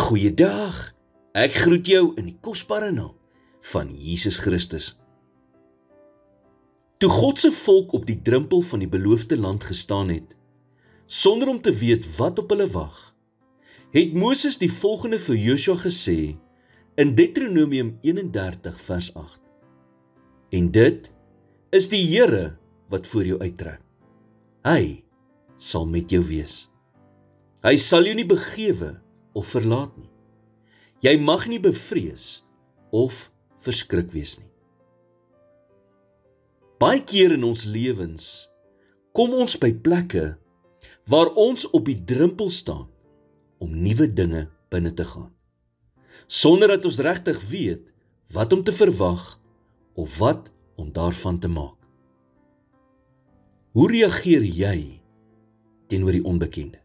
Goeiedag, ek groet jou in die kosbare naam van Jesus Christus. Toe God se volk op die drempel van die beloofde land gestaan het, sonder om te weet wat op hulle wag, het Moses die volgende vir Joshua gesê in Deuteronomium 31 vers 8. En dit is die Here wat voor jou uittrek. Hy sal met jou wees. Hy sal jou nie begewe of verlaat nie. Jy mag nie bevrees of verskrik wees nie. Baie keer in ons lewens kom ons by plekke waar ons op die drempel staan om nuwe dinge binne te gaan, sonder dat ons regtig weet wat om te verwag of wat om daarvan te maak. Hoe reageer jy teenoor die onbekende?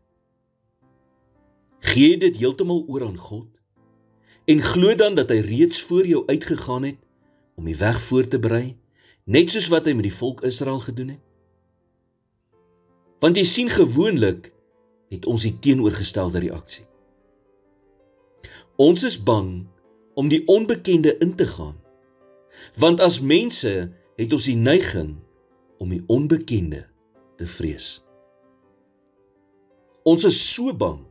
Gee dit heeltemal oor aan God en glo dan dat hy reeds voor jou uitgegaan het om die weg voor te berei, net soos wat hy met die volk Israel gedoen het? Want jy sien, gewoonlik het ons die teenoorgestelde reaksie. Ons is bang om die onbekende in te gaan, want as mense het ons die neiging om die onbekende te vrees. Ons is so bang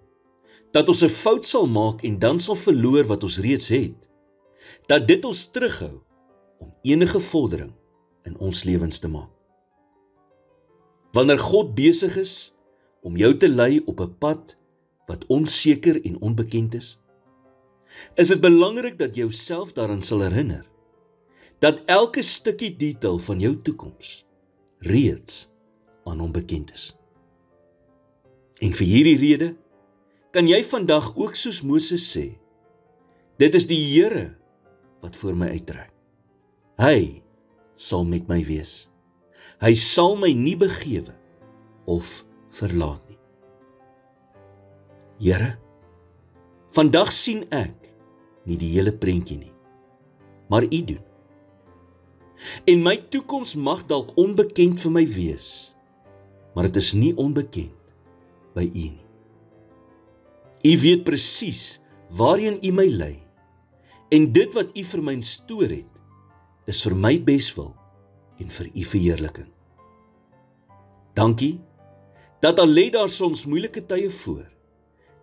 dat ons 'n fout sal maak en dan sal verloor wat ons reeds het, dat dit ons terughou om enige vordering in ons lewens te maak. Wanneer God besig is om jou te lei op 'n pad wat onseker en onbekend is dit belangrik dat jy jouself daaraan sal herinner, dat elke stukkie detail van jou toekoms reeds aan hom bekend is. En vir hierdie rede kan jy vandag ook soos Moses sê, dit is die Here wat voor my uittrek. Hy sal met my wees. Hy sal my nie begewe of verlaat nie. Here, vandag sien ek nie die hele prentjie nie, maar U doen. En my toekoms mag dalk onbekend vir my wees, maar dit is nie onbekend by U nie. U weet presies waarheen U my lei, en dit wat U vir my instoor het, is vir my beswil en vir U verheerliking. Dankie, dat al lê daar soms moeilike tye voor,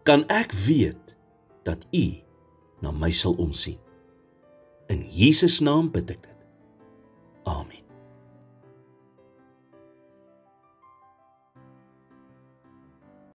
kan ek weet dat U na my sal omsien. In Jesus naam bid ek dit. Amen.